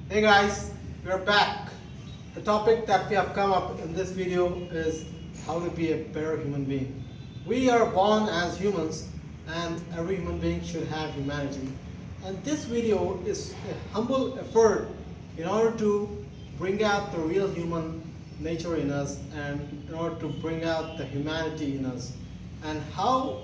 Hey guys, we're back. The topic that we have come up in this video is how to be a better human being. We are born as humans and every human being should have humanity. And this video is a humble effort in order to bring out the real human nature in us and in order to bring out the humanity in us. And how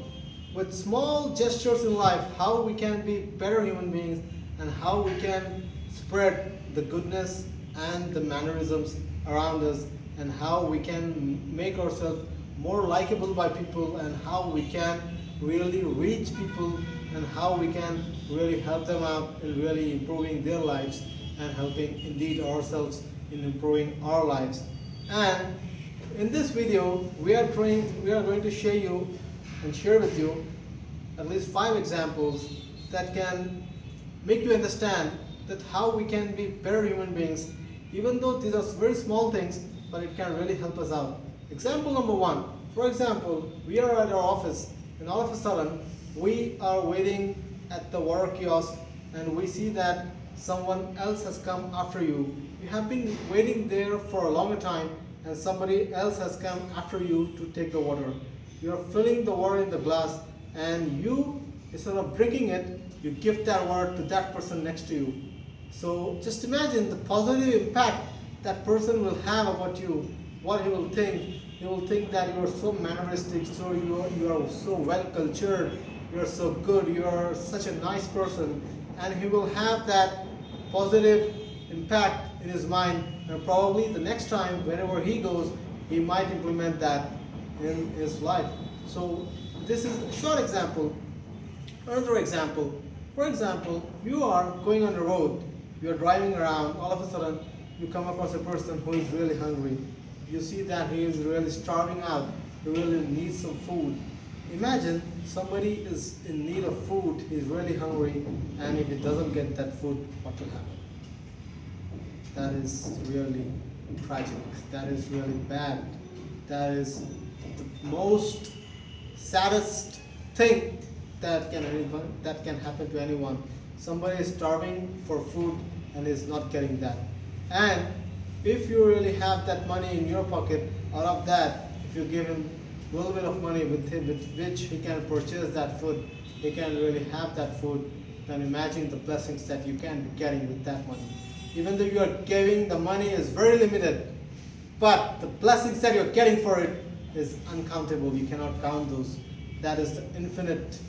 with small gestures in life, how we can be better human beings and how we can spread the goodness and the mannerisms around us and how we can make ourselves more likable by people and how we can really reach people and how we can really help them out in really improving their lives and helping indeed ourselves in improving our lives. And in this video we are going to share you and share with you at least 5 examples that can make you understand that how we can be better human beings, even though these are very small things, but it can really help us out. Example number 1. For example, we are at our office and all of a sudden we are waiting at the water kiosk and we see that someone else has come after you. You have been waiting there for a longer time and somebody else has come after you to take the water. You are filling the water in the glass and you, instead of drinking it, you give that water to that person next to you. So just imagine the positive impact that person will have about you. What he will think. He will think that you are so manneristic, so you are so well cultured, you are so good, you are such a nice person, and he will have that positive impact in his mind, and probably the next time whenever he goes, he might implement that in his life. So this is a short example. Another example. For example, you are going on the road, you are driving around, all of a sudden you come across a person who is really hungry. You see that he is really starving out, he really needs some food. Imagine somebody is in need of food, he is really hungry, and if he doesn't get that food, what will happen? That is really tragic, that is really bad, that is the most saddest thing that can happen to anyone. Somebody is starving for food and is not getting that. And if you really have that money in your pocket, out of that, if you give him a little bit of money with which he can purchase that food, he can really have that food, then imagine the blessings that you can be getting with that money. Even though you are giving, the money is very limited, but the blessings that you're getting for it is uncountable. You cannot count those. That is the infinite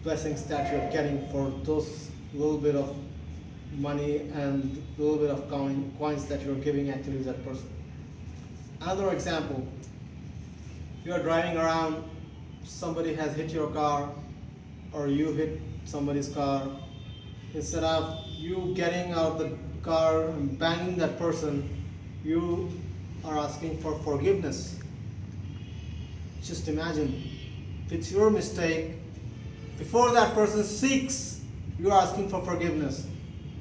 blessings that you're getting for those little bit of money and little bit of coins that you're giving actually to that person. Another example, you are driving around, somebody has hit your car or you hit somebody's car. Instead of you getting out of the car and banging that person, you are asking for forgiveness. Just imagine, if it's your mistake, before that person seeks, you are asking for forgiveness.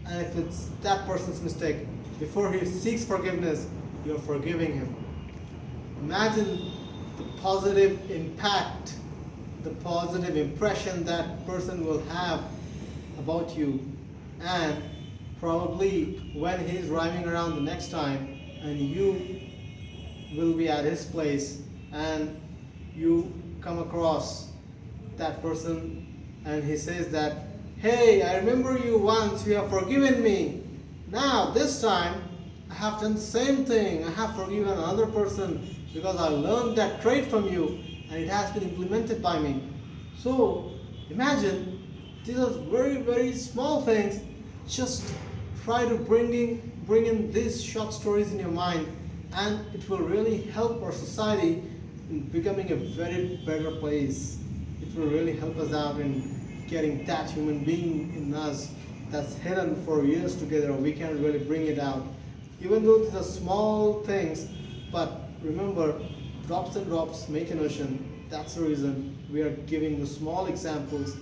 And if it's that person's mistake, before he seeks forgiveness, you are forgiving him. Imagine the positive impact, the positive impression that person will have about you. And probably when he's driving around the next time and you will be at his place and you come across that person and he says that, hey, I remember you once, you have forgiven me. Now this time I have done the same thing. I have forgiven another person because I learned that trait from you and it has been implemented by me. So imagine, these are very, very small things. Just try to bring in these short stories in your mind, and it will really help our society in becoming a very better place. It will really help us out in getting that human being in us that's hidden for years together. We can really bring it out. Even though these are small things, but remember, drops and drops make an ocean. That's the reason we are giving the small examples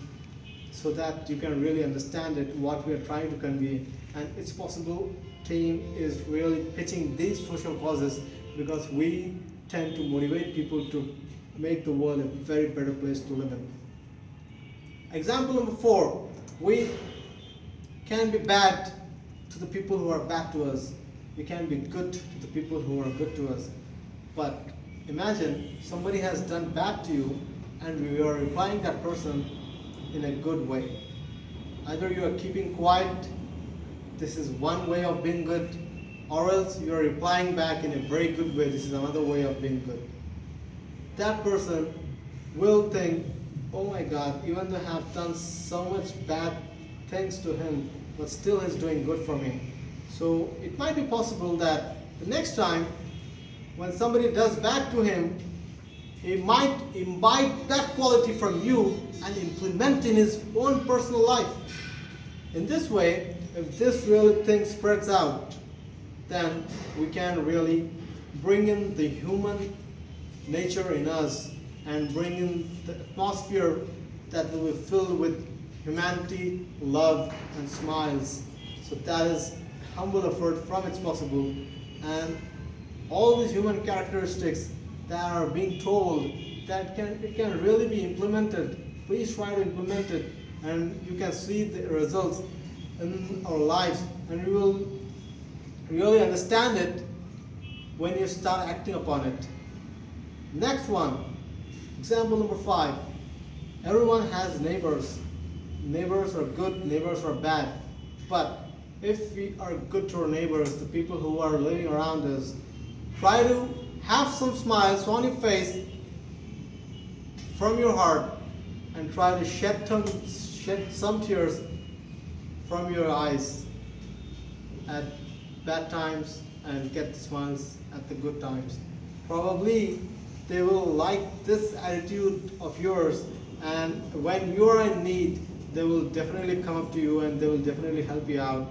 so that you can really understand it, what we are trying to convey. And it's possible team is really pitching these social causes because we tend to motivate people to make the world a very better place to live in. Example number 4, we can be bad to the people who are bad to us. We can be good to the people who are good to us. But imagine somebody has done bad to you and we are replying that person in a good way. Either you are keeping quiet, this is one way of being good, or else you are replying back in a very good way, this is another way of being good. That person will think, oh my God, even though I have done so much bad things to him, but still he's doing good for me. So it might be possible that the next time when somebody does bad to him, he might imbibe that quality from you and implement in his own personal life. In this way, if this really thing spreads out, then we can really bring in the human nature in us and bring in the atmosphere that will be filled with humanity, love, and smiles. So that is humble effort from It's Possible, and all these human characteristics that are being told that it can really be implemented. Please try to implement it, and you can see the results in our lives, and we will really understand it when you start acting upon it. Next one, example number 5. Everyone has neighbors. Neighbors are good, neighbors are bad. But if we are good to our neighbors, the people who are living around us, try to have some smiles on your face from your heart and try to shed some tears from your eyes at bad times and get the smiles at the good times. Probably they will like this attitude of yours, and when you are in need, they will definitely come up to you and they will definitely help you out.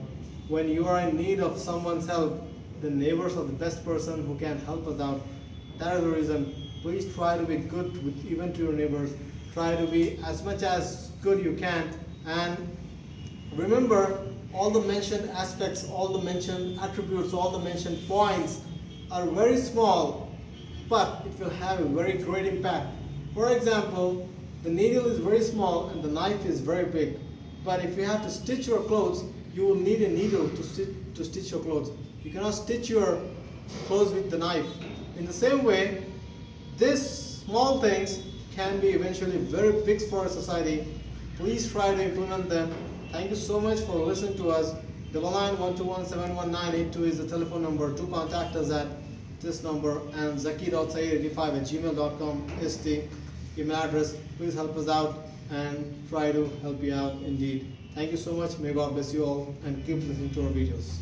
When you are in need of someone's help, the neighbors are the best person who can help us out. That is the reason. Please try to be good even to your neighbors. Try to be as much as good you can, and remember, all the mentioned aspects, all the mentioned attributes, all the mentioned points are very small, but it will have a very great impact. For example, the needle is very small and the knife is very big. But if you have to stitch your clothes, you will need a needle to stitch your clothes. You cannot stitch your clothes with the knife. In the same way, these small things can be eventually very big for a society. Please try to implement them. Thank you so much for listening to us. 9912171982 is the telephone number to contact us at this number, and zaki.saeed85@gmail.com is the email address. Please help us out and try to help you out indeed. Thank you so much. May God bless you all and keep listening to our videos.